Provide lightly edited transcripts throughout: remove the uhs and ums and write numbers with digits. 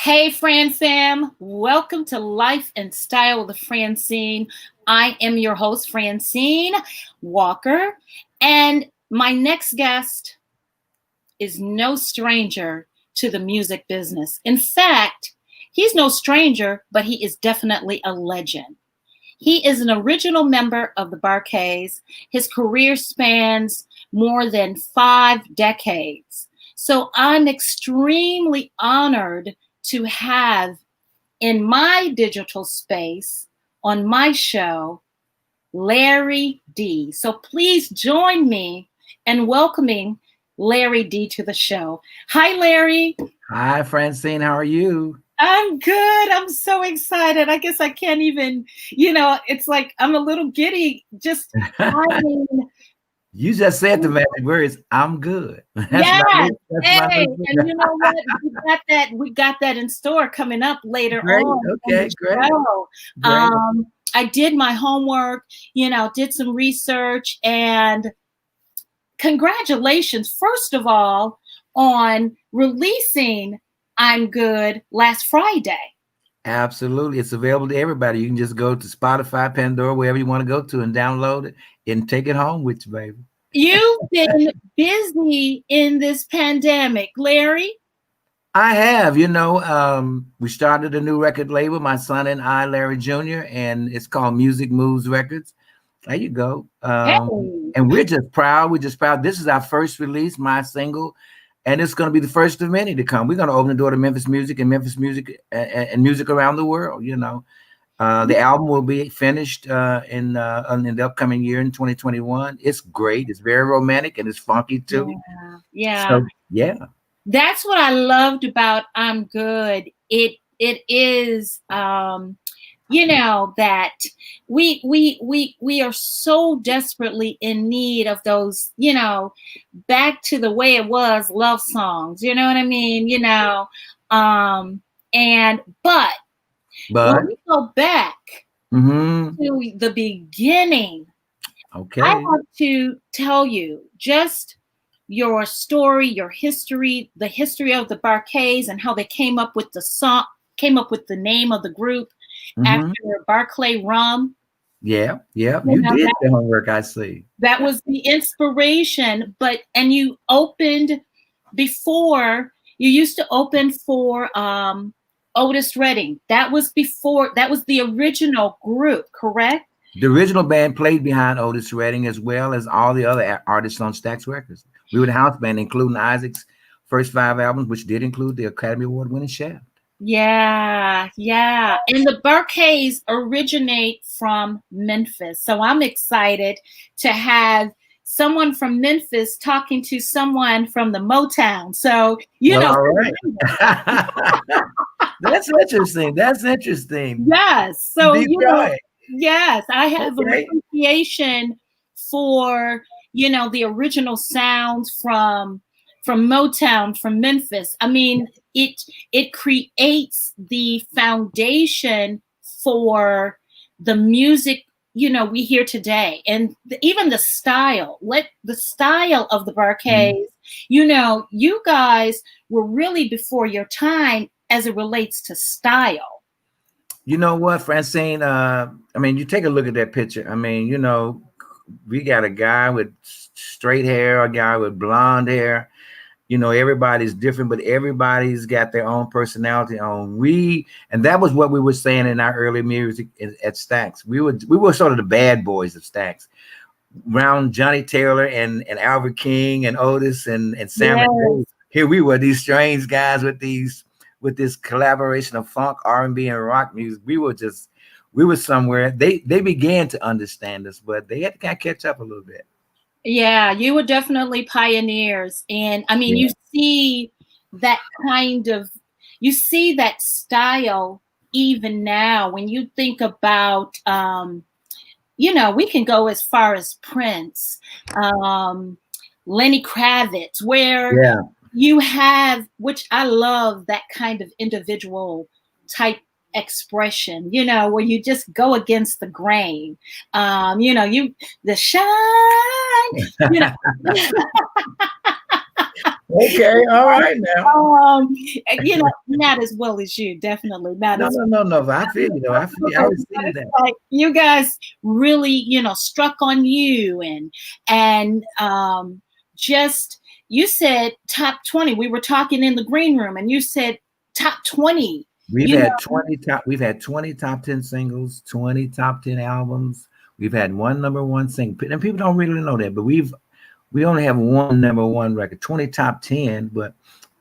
Hey, Fran fam. Welcome to Life and Style with Francyne. I am your host, Francyne Walker. And my next guest is no stranger to the music business. In fact, he's no stranger, but he is definitely a legend. He is an original member of the Bar-Kays. His career spans more than 5 decades. So I'm extremely honored to have in my digital space on my show, Larry D. So please join me in welcoming Larry D to the show. Hi, Larry. Hi, Francyne. How are you? I'm good. I'm so excited. I guess I can't even, it's like I'm a little giddy just having. You just said the magic words. I'm good. Yes. Hey, and you know what? We got that in store coming up later Great. on. Okay, great. Great. I did my homework, did some research, and congratulations, first of all, on releasing I'm Good last Friday. Absolutely. It's available to everybody. You can just go to Spotify, Pandora, wherever you want to go to and download it and take it home with you, baby. You've been busy in this pandemic, Larry. I have, we started a new record label, my son and I, Larry Jr., and it's called Music Moves Records. There you go. And we're just proud. We're just proud. This is our first release, my single, and it's going to be the first of many to come. We're going to open the door to Memphis music and Memphis music and music around the world. The album will be finished in the upcoming year in 2021. It's great. It's very romantic and it's funky too. Yeah. So, yeah. That's what I loved about I'm Good. It is that we are so desperately in need of those, back to the way it was love songs. You know what I mean? But when we go back to the beginning, okay, I have to tell you just your story, your history, the history of the Bar-Kays and how they came up with the name of the group after Barclay Rum. Yeah. You did the homework, I see. That was the inspiration, and you opened before, you used to open for Otis Redding. That was the original group, correct? The original band played behind Otis Redding as well as all the other artists on Stax Records. We were the house band, including Isaac's first 5 albums, which did include the Academy Award-winning Sept. Yeah. And the Bar-Kays originate from Memphis. So I'm excited to have someone from Memphis talking to someone from the Motown. So, all right. That's interesting. Yes. So, Detroit. Yes, I have an appreciation for, the original sounds from Motown, from Memphis. I mean, it creates the foundation for the music, we hear today. And even the style of the Bar-Kays, you guys were really before your time as it relates to style. You know what, Francyne? You take a look at that picture. We got a guy with straight hair, a guy with blonde hair. Everybody's different, but everybody's got their own personality and that was what we were saying in our early music at Stax. We were sort of the bad boys of Stax. Around Johnny Taylor and Albert King and Otis and Sam. Yes. Here we were, these strange guys with this collaboration of funk, R&B, and rock music. We were somewhere. They began to understand us, but they had to kind of catch up a little bit. Yeah, you were definitely pioneers. And you see that style even now when you think about, we can go as far as Prince, Lenny Kravitz, where you have, which I love, that kind of individual type expression, where you just go against the grain. The shine, Okay, all right now. You know, not as well as you, definitely not No, as no, no, no. I feel you though. I receive that. like you guys really, you know, struck on you and just you said top 20. We were talking in the green room and you said top 20. We've You know, had 20 top 10 singles, 20 top 10 albums. We've had one #1 single. And people don't really know that, but we only have one #1 record, 20 top 10, but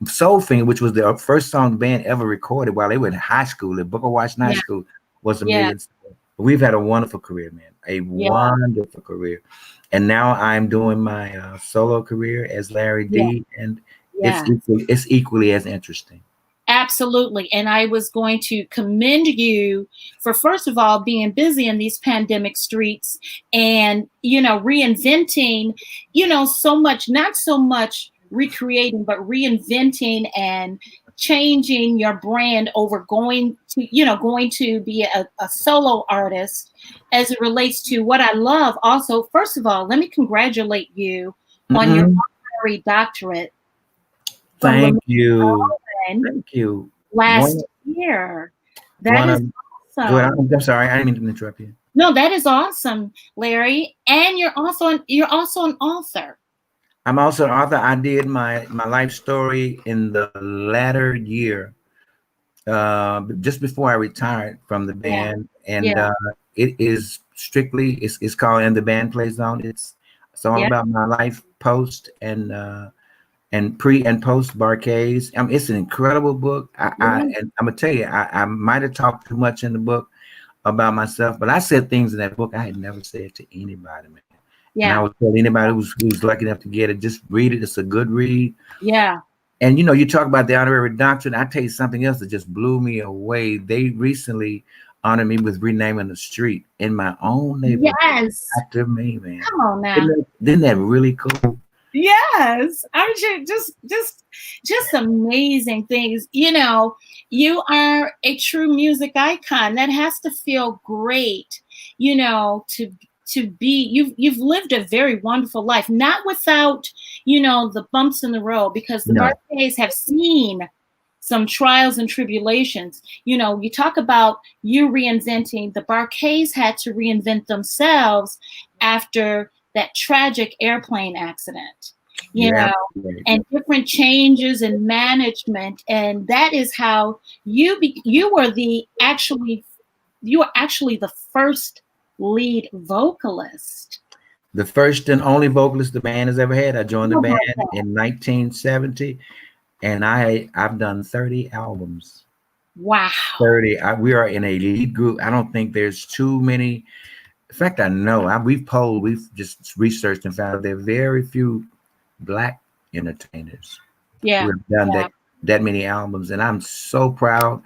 Soul Finger, which was the first song the band ever recorded while they were in high school at Booker Washington High yeah, School, was a yeah, million. We've had a wonderful career, man, a yeah, wonderful career. And now I'm doing my solo career as Larry yeah, D, and yeah. it's equally as interesting. Absolutely. And I was going to commend you for, first of all, being busy in these pandemic streets and, you know, reinventing, you know, so much, not so much recreating, but reinventing and changing your brand over going to, you know, going to be a solo artist as it relates to what I love. Also, first of all, let me congratulate you on your honorary doctorate from Thank you. London Thank you. last year. That One is of Go ahead. awesome. I'm sorry, I didn't mean to interrupt you. No, that is awesome, Larry. And you're also an author. I'm also an author. I did my life story in the latter year, just before I retired from the Yeah, band, and yeah, it is strictly it's called "And the Band Plays On." It's all yeah. about my life post and pre and post Barcades. It's an incredible book. Yeah. And I'm gonna tell you, I might have talked too much in the book about myself, but I said things in that book I had never said to anybody, man. And I Yeah, would tell anybody who's lucky enough to get it, just read it. It's a good read. yeah. And you know, you talk about the honorary doctorate. I tell you something else that just blew me away. They recently honored me with renaming the street in my own neighborhood Yes. after me, man. Come on now. Isn't that really cool? Yes. Aren't you just amazing things. You know, you are a true music icon. That has to feel great, you know, to be you've lived a very wonderful life, not without, you know, the bumps in the road, because the No. birthdays have seen some trials and tribulations. You know, you talk about you reinventing, the Barcades had to reinvent themselves after that tragic airplane accident, you Yeah. know, and different changes in management. And that is how you were actually the first lead vocalist. The first and only vocalist the band has ever had. I joined the Oh band my God. in 1970, and I've done 30 albums. Wow. 30. We are in a lead group. I don't think there's too many. In fact, I know we've just researched and found there are very few Black entertainers Yeah. who have done that many albums, and I'm so proud.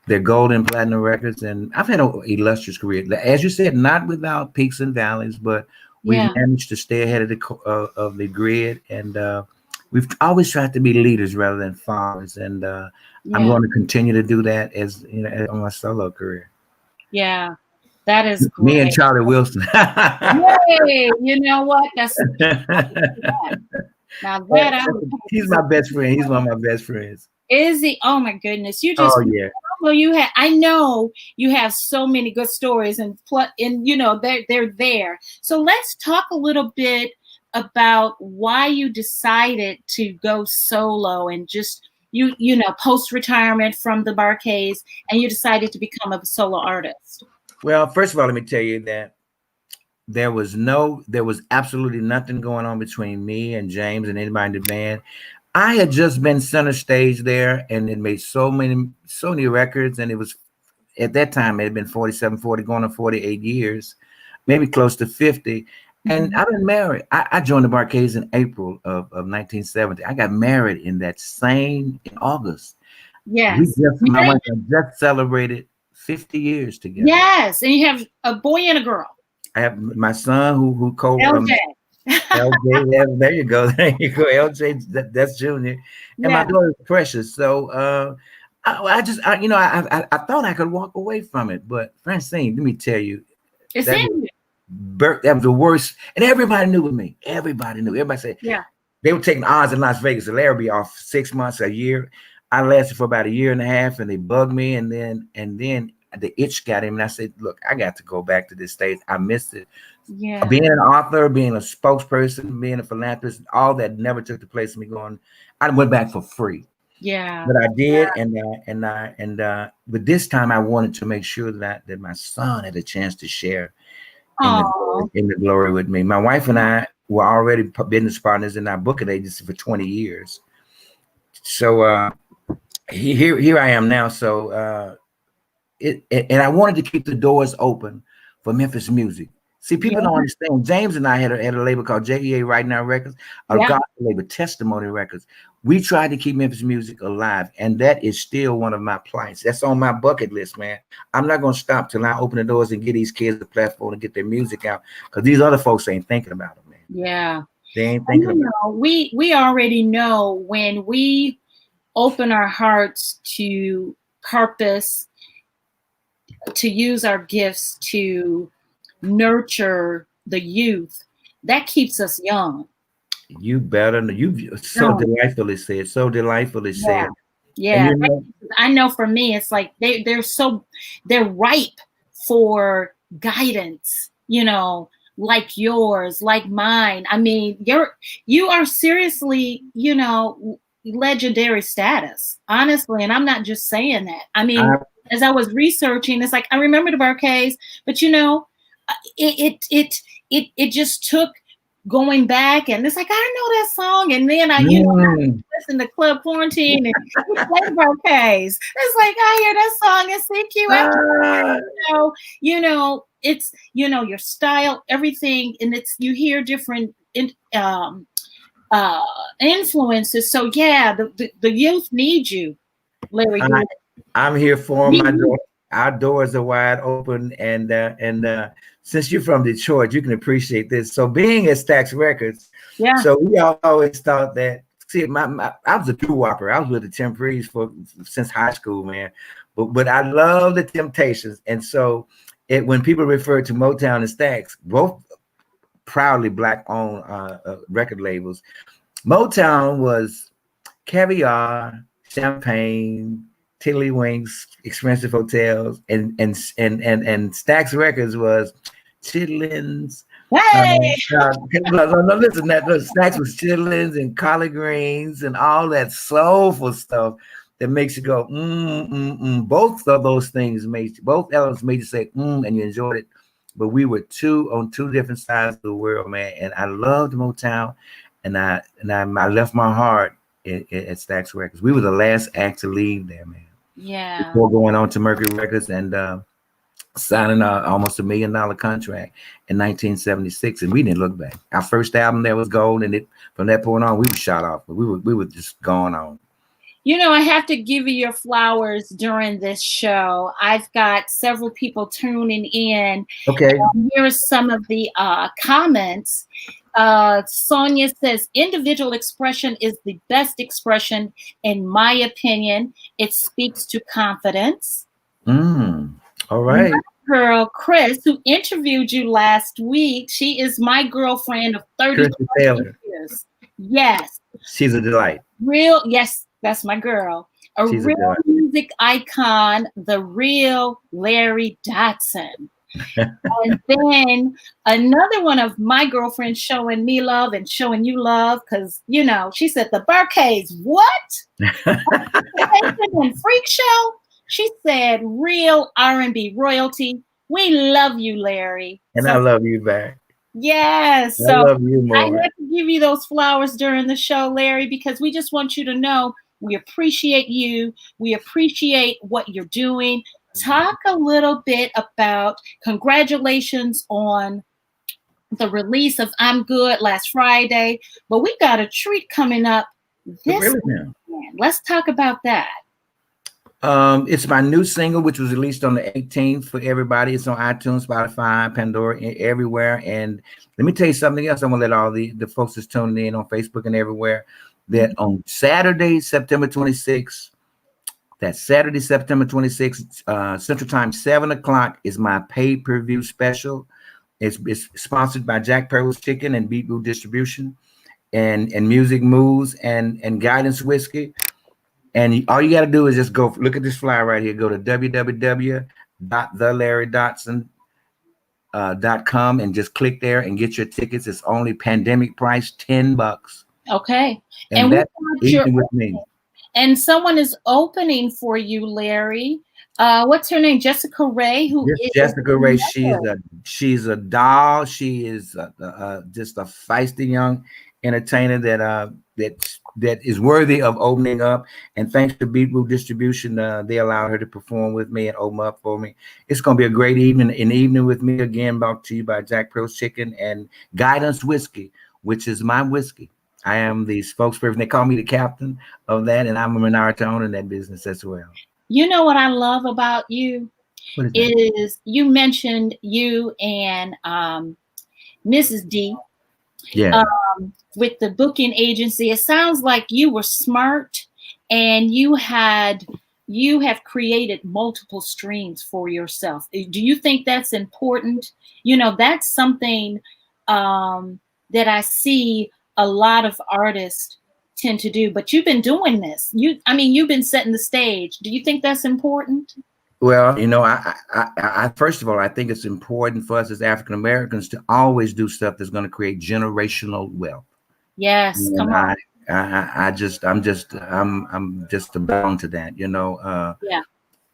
They're gold and platinum records, and I've had an illustrious career. As you said, not without peaks and valleys, but we've Yeah. managed to stay ahead of the grid, and we've always tried to be leaders rather than followers. And I'm going to continue to do that as you know on my solo career. Yeah. That is Me and great. Charlie Wilson. Yay! You know what? That's now that I would He's my best friend. He's one of my best friends. is he? Oh my goodness! You just Oh yeah. well, I know you have so many good stories, and you know they're there. So let's talk a little bit about why you decided to go solo and just you know post retirement from the Barcades, and you decided to become a solo artist. Well, first of all, let me tell you that there was absolutely nothing going on between me and James and anybody in the band. I had just been center stage there and it made so many records, and it was at that time it had been 47, 40, going on 48 years, maybe close to 50. And I've been married. I joined the Barcades in April of 1970. I got married in August. Yes. My wife and I just celebrated 50 years together. Yes, and you have a boy and a girl. I have my son who LJ. LJ, there you go. There you go. LJ, that's Junior. And my daughter is Precious. So I thought I could walk away from it. But Francyne, let me tell you, It's in you. that was the worst. And everybody knew with me. Everybody knew. Everybody said, Yeah. They were taking odds in Las Vegas. So Larry would be off 6 months, a year. I lasted for about a year and a half, and they bugged me, and then the itch got him, and I said, "Look, I got to go back to this state. I missed it. Yeah. Being an author, being a spokesperson, being a philanthropist, all that never took the place of me going. I went back for free. Yeah. But I did, but this time I wanted to make sure that my son had a chance to share in the glory with me. My wife and I were already business partners in our booking agency for 20 years. So here I am now. So and I wanted to keep the doors open for Memphis music. See, people don't understand. James and I had a label called JEA Right Now Records, a gospel label, Testimony Records. We tried to keep Memphis music alive, and that is still one of my plights. That's on my bucket list, man. I'm not going to stop till I open the doors and get these kids a platform to get their music out, because these other folks ain't thinking about it, man. Yeah. They ain't thinking about it. We already know when we open our hearts to purpose, to use our gifts to nurture the youth, that keeps us young. You better know. You so delightfully said. So delightfully said. Yeah. I know for me, it's like they're ripe for guidance, you know, like yours, like mine. I mean, you are seriously, you know, legendary status, honestly. And I'm not just saying that. I mean, as I was researching, it's like, I remember the Burkes, but you know, it just took going back, and it's like, I know that song, and then I listen to Club Quarantine and play Burkes. It's like, I hear that song and CQ. You know, it's, you know, your style, everything, and it's, you hear different influences. So yeah, the youth need you, Larry. I'm here for them. Our doors are wide open, and since you're from Detroit, you can appreciate this. So being at Stax Records, so we always thought that. See, I was a doo-wopper. I was with the Temprees since high school, man. But I love the Temptations, and so when people refer to Motown and Stax, both proudly Black-owned record labels, Motown was caviar, champagne, tiddlywinks, expensive hotels, and Stax Records was chitlins. Hey! No, listen, Stax was chitlins and collard greens and all that soulful stuff that makes you go, Both of those things both elements made you say, and you enjoyed it. But we were on two different sides of the world, man. And I loved Motown, and I left my heart at Stax Records. We were the last act to leave there, man. Yeah. Before going on to Mercury Records and signing almost $1 million contract in 1976, and we didn't look back. Our first album there was gold, and from that point on, we were shot off. But we were just going on. You know, I have to give you your flowers during this show. I've got several people tuning in. Okay. Here are some of the comments. Sonia says, individual expression is the best expression, in my opinion. It speaks to confidence. All right. My girl, Chris, who interviewed you last week, she is my girlfriend of 30 years. Yes. She's a delight. Yes, that's my girl. She's real music icon, the real Larry Dodson. And then another one of my girlfriends showing me love and showing you love, because, you know, she said the Burkes, what? And Freak Show? She said real R&B royalty. We love you, Larry. And I love you back. Yes. I love you more. I have to give you those flowers during the show, Larry, because we just want you to know we appreciate you. We appreciate what you're doing. Talk a little bit about, congratulations on the release of I'm Good last Friday, but we got a treat coming up this weekend. Let's talk about that. It's my new single, which was released on the 18th for everybody. It's on iTunes, Spotify, Pandora, everywhere. And let me tell you something else. I'm gonna let all the folks that's tuning in on Facebook and everywhere, that on Saturday, September 26th, that's Saturday, September 26th, Central Time, 7 o'clock is my pay-per-view special. It's sponsored by Jack Pearl's Chicken and Beetroot Distribution. and Music Moves and Guidance Whiskey. And all you got to do is just go look at this flyer right here. Go to www.thelarryDodson.com and just click there and get your tickets. It's only pandemic price, $10. Okay. And that's easy with me. And someone is opening for you, Larry. What's her name? Jessica Ray. Jessica Ray. She's a doll. She is just a feisty young entertainer that is worthy of opening up. And thanks to Beetroot Distribution, they allowed her to perform with me and open up for me. It's going to be a great evening. An evening with me again, brought to you by Jack Pearl's Chicken and Guidance Whiskey, which is my whiskey. I am the spokesperson. They call me the captain of that, and I'm a minority owner in that business as well. You know what I love about you is you mentioned you and Mrs. D. Yeah. With the booking agency. It sounds like you were smart and you have created multiple streams for yourself. Do you think that's important? You know, that's something that I see a lot of artists tend to do, but you've been doing this. You've been setting the stage. Do you think that's important? Well, you know, I first of all, I think it's important for us as African Americans to always do stuff that's going to create generational wealth. Yes, and come on. I'm just bound to that. You know, yeah.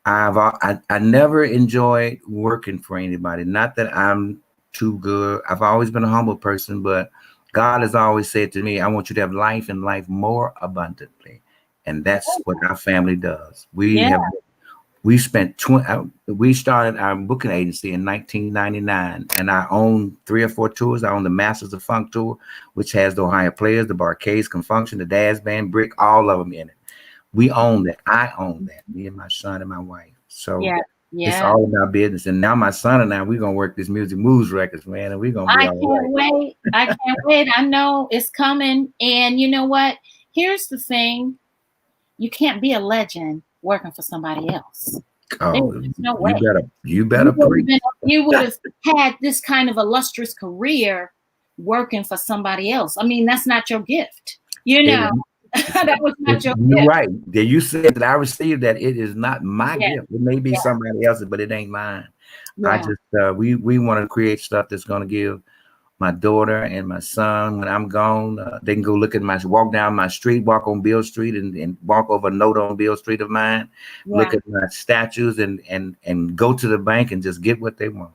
I never enjoyed working for anybody. Not that I'm too good. I've always been a humble person, but God has always said to me, I want you to have life and life more abundantly. And that's what our family does. We started our booking agency in 1999, and I own 3 or 4 tours. I own the Masters of Funk tour, which has the Ohio Players, the Barcades, Confunction, the Daz Band, Brick, all of them in it. We own that. I own that. Me and my son and my wife. So it's all about business. And now my son and I, we're gonna work this Music Moves Records, man, and we're gonna be all right. I can't wait. I know it's coming. And you know what? Here's the thing: you can't be a legend working for somebody else. Oh, no way. You better preach. You would have had this kind of illustrious career working for somebody else. I mean, that's not your gift. You know, that was not your gift. You're right. You said that I received that. It is not my gift. It may be somebody else's, but it ain't mine. I just we want to create stuff that's going to give my daughter and my son, when I'm gone, they can go walk down my street, walk on Bill Street and walk over a note on Bill Street of mine, look at my statues and go to the bank and just get what they want.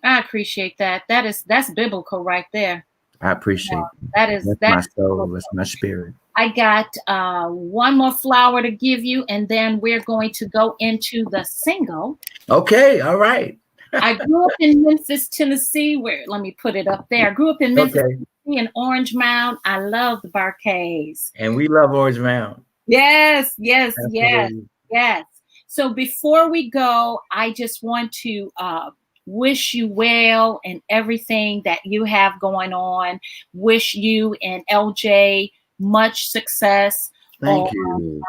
I appreciate that. That's biblical right there. I appreciate that's my soul. That's my spirit. I got one more flower to give you, and then we're going to go into the single. Okay. All right. I grew up in Memphis, Tennessee. Let me put it up there. I grew up in Memphis, Tennessee, in Orange Mound. I love the Barcades. And we love Orange Mound. Yes. So before we go, I just want to wish you well and everything that you have going on. Wish you and LJ much success. Thank you.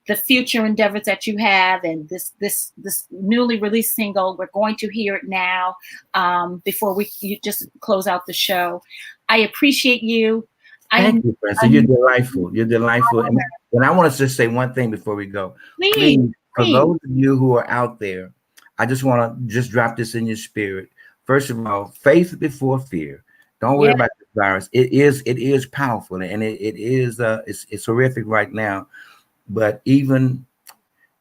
The future endeavors that you have, and this newly released single. We're going to hear it now before you just close out the show. I appreciate you. Thank you, Francyne. You're delightful. You're delightful. And I want to just say one thing before we go. Please, for those of you who are out there, I just want to just drop this in your spirit. First of all, faith before fear. Don't worry about the virus. It is powerful, and it's horrific right now. But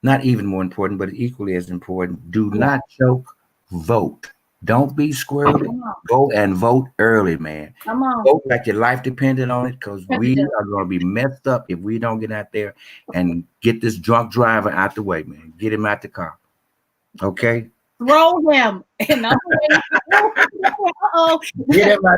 not even more important, but equally as important, do not choke, vote. Don't be squirrely. Go and vote early, man. Come on. Vote like your life depended on it, because we are going to be messed up if we don't get out there and get this drunk driver out the way, man. Get him out the car. Okay? Throw him. Get him out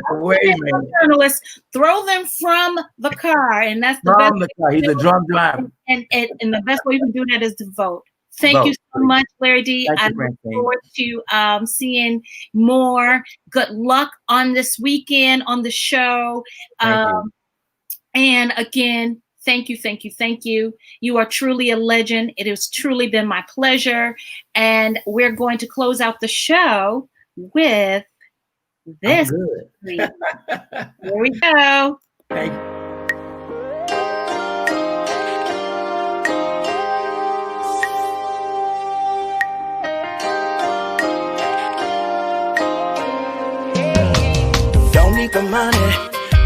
the way, man. Journalists, throw them from the car, and that's the best. The car. He's a drunk driver. And the best way you can do that is to vote. Thank you so much, Larry D. I look forward to seeing more. Good luck on this weekend on the show. And again, thank you. You are truly a legend. It has truly been my pleasure. And we're going to close out the show with this. Here we go. Thank you. Don't need the money,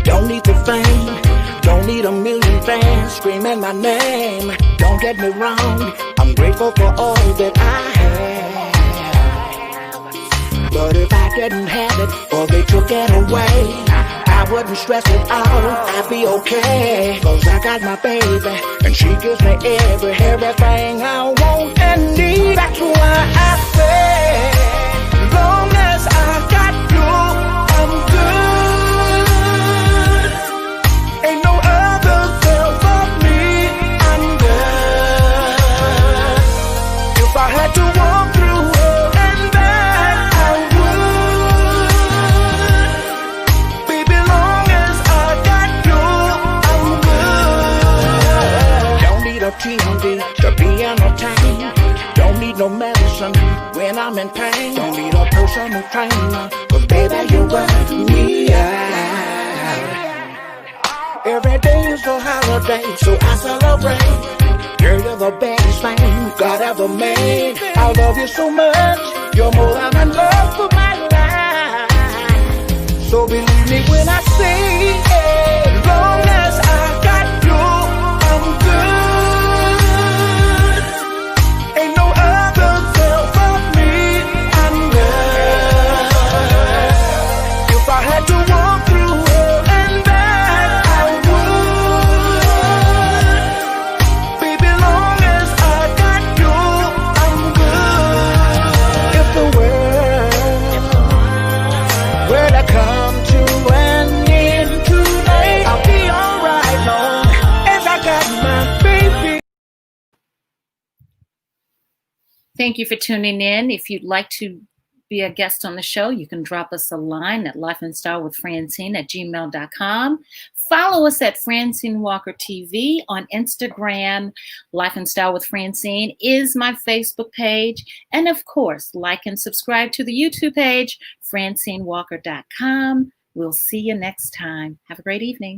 don't need the fame, don't need a million fans screaming my name. Don't get me wrong, I'm grateful for all that I have. But if I didn't have it or they took it away, I wouldn't stress it out, I'd be okay. Cause I got my baby and she gives me everything I want and need. That's why I say, long as I got you, I'm good. Ain't no other girl but me, I'm good. If I had to walk through hell and back, I would. Baby, long as I got you, I'm good. Don't need a TV to be entertained. Don't need no medicine when I'm in pain. Don't need a personal trainer, cause baby, you work me out. Every day is a holiday, so I celebrate. Girl, you're the best thing God ever made. I love you so much, you're more than enough for my life. So believe me when I say, as long as I got you, I'm good. Ain't no other girl but me, I'm good. If I had to walk through hell and back, I would. Baby, long as I got you, I'm good. If the world were to come to an end today, I'll be alright long as I got my baby. Thank you for tuning in. If you'd like to be a guest on the show, you can drop us a line at lifeandstylewithfrancine@gmail.com. Follow us at Francyne Walker TV on Instagram. Life and Style with Francyne is my Facebook page. And of course, like and subscribe to the YouTube page, francinewalker.com. We'll see you next time. Have a great evening.